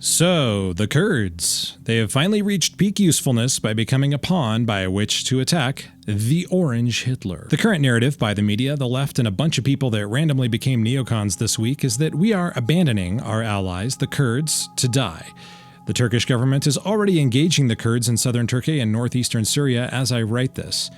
So, the Kurds. They have finally reached peak usefulness by becoming a pawn by which to attack the Orange Hitler. The current narrative by the media, the left, and a bunch of people that randomly became neocons this week is that we are abandoning our allies, the Kurds, to die. The Turkish government is already engaging the Kurds in southern Turkey and northeastern Syria as I write this.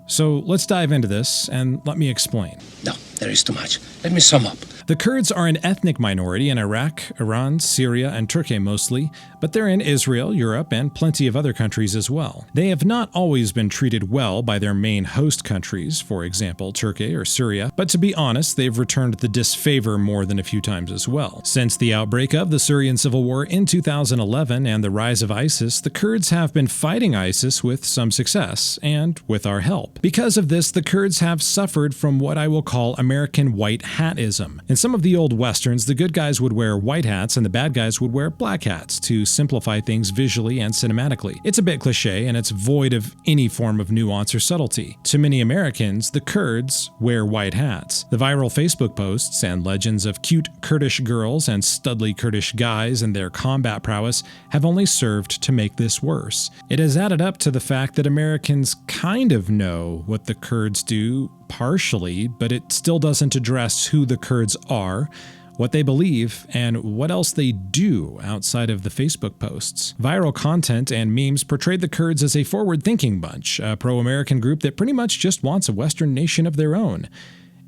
So let's dive into this, and let me explain. No, there is too much. Let me sum up. The Kurds are an ethnic minority in Iraq, Iran, Syria, and Turkey mostly, but they're in Israel, Europe, and plenty of other countries as well. They have not always been treated well by their main host countries, for example, Turkey or Syria, but to be honest, they've returned the disfavor more than a few times as well. Since the outbreak of the Syrian civil war in 2011 and the rise of ISIS, the Kurds have been fighting ISIS with some success, and with our help. Because of this, the Kurds have suffered from what I will call American white hatism. In some of the old westerns, the good guys would wear white hats and the bad guys would wear black hats to simplify things visually and cinematically. It's a bit cliche and it's void of any form of nuance or subtlety. To many Americans, the Kurds wear white hats. The viral Facebook posts and legends of cute Kurdish girls and studly Kurdish guys and their combat prowess have only served to make this worse. It has added up to the fact that Americans kind of know what the Kurds do, partially, but it still doesn't address who the Kurds are, what they believe, and what else they do outside of the Facebook posts. Viral content and memes portrayed the Kurds as a forward-thinking bunch, a pro-American group that pretty much just wants a Western nation of their own.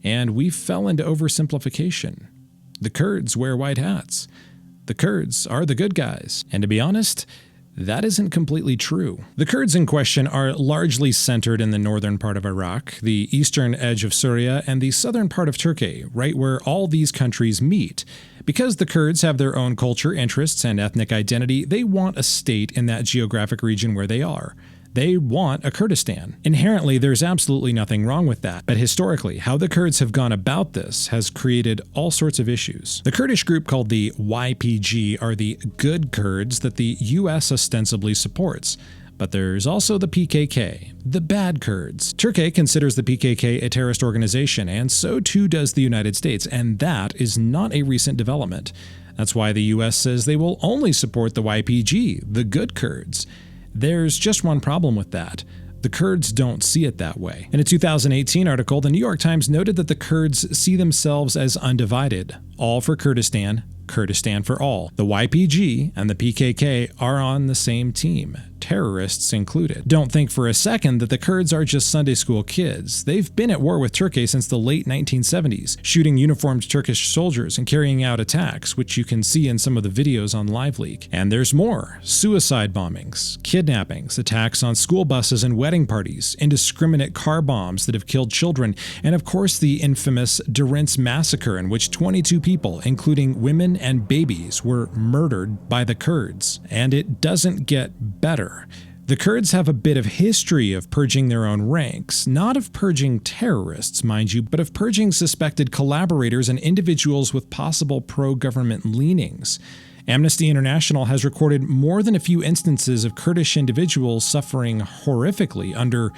And we fell into oversimplification. The Kurds wear white hats. The Kurds are the good guys. And to be honest, that isn't completely true. The Kurds in question are largely centered in the northern part of Iraq, the eastern edge of Syria, and the southern part of Turkey, right where all these countries meet. Because the Kurds have their own culture, interests, and ethnic identity, they want a state in that geographic region where they are. They want a Kurdistan. Inherently, there's absolutely nothing wrong with that, but historically, how the Kurds have gone about this has created all sorts of issues. The Kurdish group called the YPG are the good Kurds that the US ostensibly supports. But there's also the PKK, the bad Kurds. Turkey considers the PKK a terrorist organization, and so too does the United States, and that is not a recent development. That's why the US says they will only support the YPG, the good Kurds. There's just one problem with that. The Kurds don't see it that way. In a 2018 article, the New York Times noted that the Kurds see themselves as undivided, all for Kurdistan, Kurdistan for all. The YPG and the PKK are on the same team, terrorists included. Don't think for a second that the Kurds are just Sunday school kids. They've been at war with Turkey since the late 1970s, shooting uniformed Turkish soldiers and carrying out attacks, which you can see in some of the videos on LiveLeak. And there's more. Suicide bombings, kidnappings, attacks on school buses and wedding parties, indiscriminate car bombs that have killed children, and of course the infamous Derent's massacre in which 22 people, including women and babies, were murdered by the Kurds. And it doesn't get better. The Kurds have a bit of history of purging their own ranks, not of purging terrorists, mind you, but of purging suspected collaborators and individuals with possible pro-government leanings. Amnesty International has recorded more than a few instances of Kurdish individuals suffering horrifically under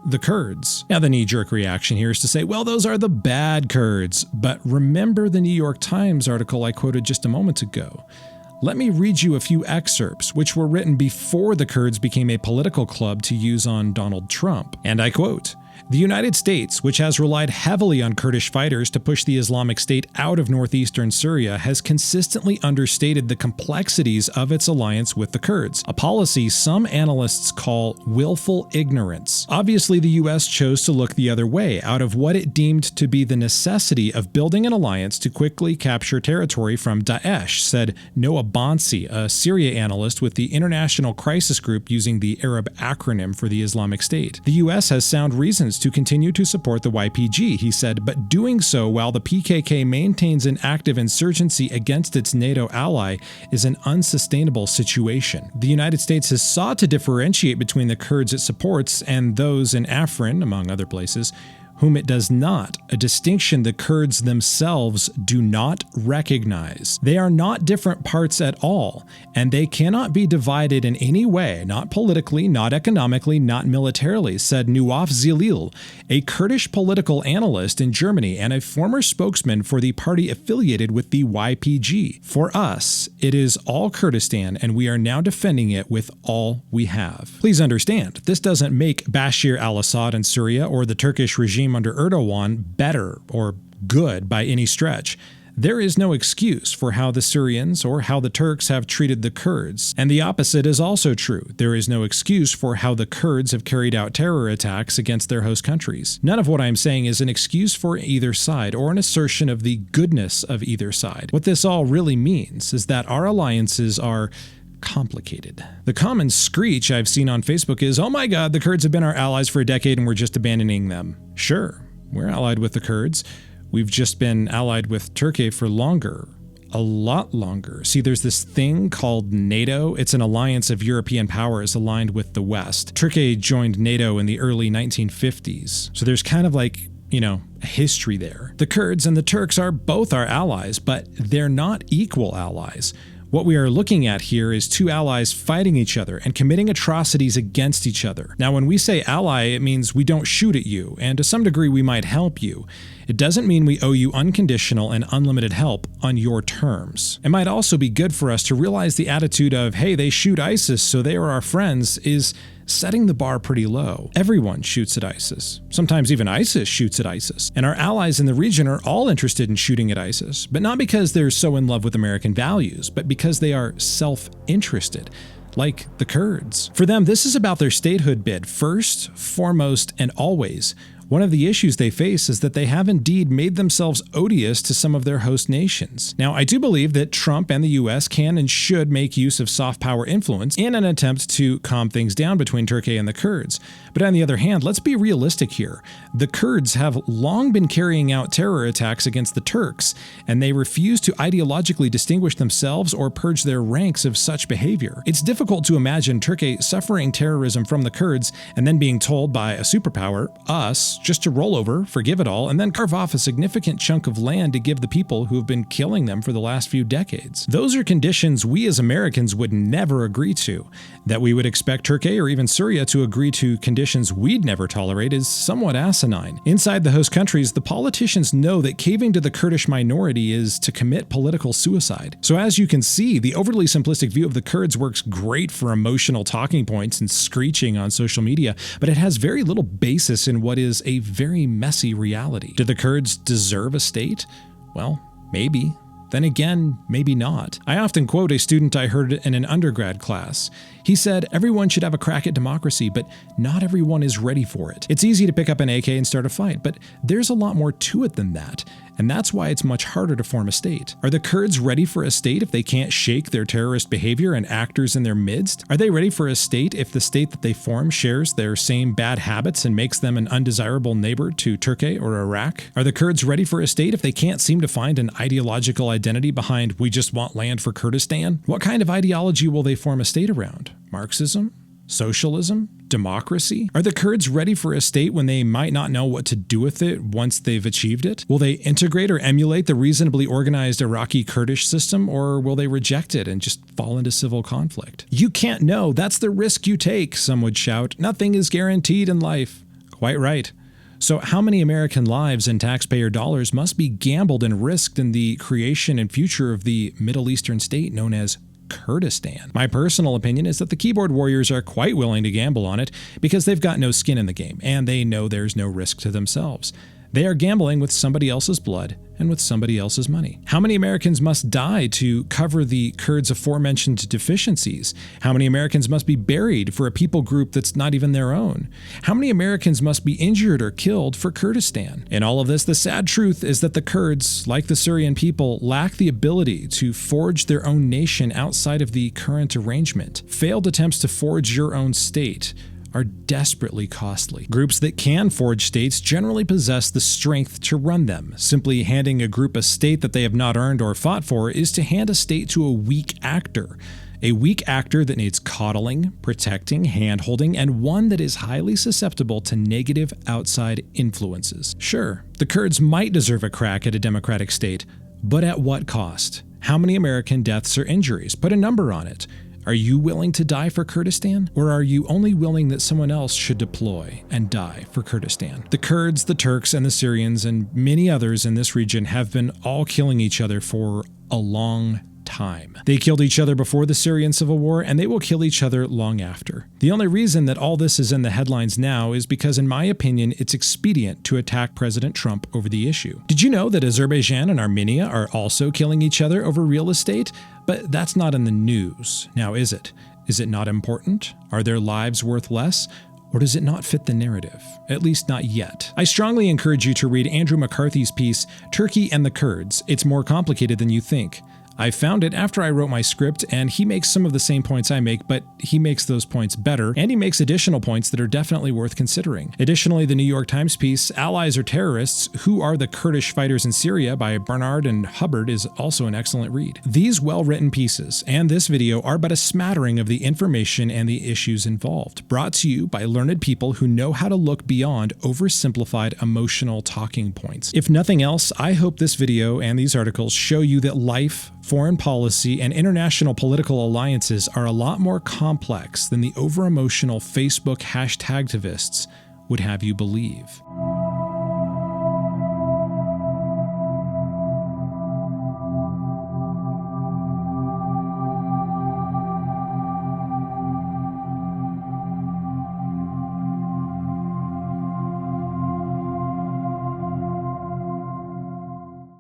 the Kurds. Now, the knee-jerk reaction here is to say, well, those are the bad Kurds. But remember the New York Times article I quoted just a moment ago. Let me read you a few excerpts, which were written before the Kurds became a political club to use on Donald Trump. And I quote, "The United States, which has relied heavily on Kurdish fighters to push the Islamic State out of northeastern Syria, has consistently understated the complexities of its alliance with the Kurds, a policy some analysts call willful ignorance. Obviously, the US chose to look the other way out of what it deemed to be the necessity of building an alliance to quickly capture territory from Daesh," said Noah Bonsi, a Syria analyst with the International Crisis Group using the Arab acronym for the Islamic State. "The US has sound reasons to continue to support the YPG," he said, "but doing so while the PKK maintains an active insurgency against its NATO ally is an unsustainable situation. The United States has sought to differentiate between the Kurds it supports and those in Afrin, among other places, whom it does not, a distinction the Kurds themselves do not recognize. They are not different parts at all, and they cannot be divided in any way, not politically, not economically, not militarily, said Nuaf Zilil, a Kurdish political analyst in Germany and a former spokesman for the party affiliated with the YPG. For us, it is all Kurdistan, and we are now defending it with all we have. Please understand, this doesn't make Bashar al-Assad in Syria or the Turkish regime under Erdogan better or good by any stretch. There is no excuse for how the Syrians or how the Turks have treated the Kurds, and the opposite is also true. There is no excuse for how the Kurds have carried out terror attacks against their host countries. None of what I'm saying is an excuse for either side or an assertion of the goodness of either side. What this all really means is that our alliances are complicated. The common screech I've seen on Facebook is, "Oh my God, the Kurds have been our allies for a decade and we're just abandoning them." Sure, we're allied with the Kurds. We've just been allied with Turkey for longer. A lot longer. See, there's this thing called NATO. It's an alliance of European powers aligned with the West. Turkey joined NATO in the early 1950s. So there's kind of like, a history there. The Kurds and the Turks are both our allies, but they're not equal allies. What we are looking at here is two allies fighting each other and committing atrocities against each other. Now, when we say ally, it means we don't shoot at you, and to some degree we might help you. It doesn't mean we owe you unconditional and unlimited help on your terms. It might also be good for us to realize the attitude of, hey, they shoot ISIS, so they are our friends, is setting the bar pretty low. Everyone shoots at ISIS. Sometimes even ISIS shoots at ISIS. And our allies in the region are all interested in shooting at ISIS, but not because they're so in love with American values, but because they are self-interested, like the Kurds. For them, this is about their statehood bid, first, foremost, and always. One of the issues they face is that they have indeed made themselves odious to some of their host nations. Now, I do believe that Trump and the US can and should make use of soft power influence in an attempt to calm things down between Turkey and the Kurds. But on the other hand, let's be realistic here. The Kurds have long been carrying out terror attacks against the Turks, and they refuse to ideologically distinguish themselves or purge their ranks of such behavior. It's difficult to imagine Turkey suffering terrorism from the Kurds and then being told by a superpower, us, just to roll over, forgive it all, and then carve off a significant chunk of land to give the people who have been killing them for the last few decades. Those are conditions we as Americans would never agree to. That we would expect Turkey or even Syria to agree to conditions we'd never tolerate is somewhat asinine. Inside the host countries, the politicians know that caving to the Kurdish minority is to commit political suicide. So as you can see, the overly simplistic view of the Kurds works great for emotional talking points and screeching on social media, but it has very little basis in what is a very messy reality. Do the Kurds deserve a state? Well, maybe. Then again, maybe not. I often quote a student I heard in an undergrad class. He said, everyone should have a crack at democracy, but not everyone is ready for it. It's easy to pick up an AK and start a fight, but there's a lot more to it than that. And that's why it's much harder to form a state. Are the Kurds ready for a state if they can't shake their terrorist behavior and actors in their midst? Are they ready for a state if the state that they form shares their same bad habits and makes them an undesirable neighbor to Turkey or Iraq? Are the Kurds ready for a state if they can't seem to find an ideological identity behind "we just want land for Kurdistan"? What kind of ideology will they form a state around? Marxism? Socialism? Democracy? Are the Kurds ready for a state when they might not know what to do with it once they've achieved it? Will they integrate or emulate the reasonably organized Iraqi Kurdish system, or will they reject it and just fall into civil conflict? You can't know. That's the risk you take, some would shout. Nothing is guaranteed in life. Quite right. So how many American lives and taxpayer dollars must be gambled and risked in the creation and future of the Middle Eastern state known as Kurdistan? My personal opinion is that the keyboard warriors are quite willing to gamble on it because they've got no skin in the game and they know there's no risk to themselves. They are gambling with somebody else's blood and with somebody else's money. How many Americans must die to cover the Kurds' aforementioned deficiencies? How many Americans must be buried for a people group that's not even their own? How many Americans must be injured or killed for Kurdistan? In all of this, the sad truth is that the Kurds, like the Syrian people, lack the ability to forge their own nation outside of the current arrangement. Failed attempts to forge your own state are desperately costly. Groups that can forge states generally possess the strength to run them. Simply handing a group a state that they have not earned or fought for is to hand a state to a weak actor. A weak actor that needs coddling, protecting, hand-holding, and one that is highly susceptible to negative outside influences. Sure, the Kurds might deserve a crack at a democratic state, but at what cost? How many American deaths or injuries? Put a number on it. Are you willing to die for Kurdistan? Or are you only willing that someone else should deploy and die for Kurdistan? The Kurds, the Turks, and the Syrians, and many others in this region have been all killing each other for a long time. They killed each other before the Syrian civil war, and they will kill each other long after. The only reason that all this is in the headlines now is because, in my opinion, it's expedient to attack President Trump over the issue. Did you know that Azerbaijan and Armenia are also killing each other over real estate? But that's not in the news. Now, is it? Is it not important? Are their lives worth less? Or does it not fit the narrative? At least not yet. I strongly encourage you to read Andrew McCarthy's piece, Turkey and the Kurds. It's more complicated than you think. I found it after I wrote my script, and he makes some of the same points I make, but he makes those points better, and he makes additional points that are definitely worth considering. Additionally, the New York Times piece, Allies or Terrorists? Who Are the Kurdish Fighters in Syria by Barnard and Hubbard is also an excellent read. These well-written pieces and this video are but a smattering of the information and the issues involved, brought to you by learned people who know how to look beyond oversimplified emotional talking points. If nothing else, I hope this video and these articles show you that life, foreign policy, and international political alliances are a lot more complex than the over-emotional Facebook hashtagtivists would have you believe.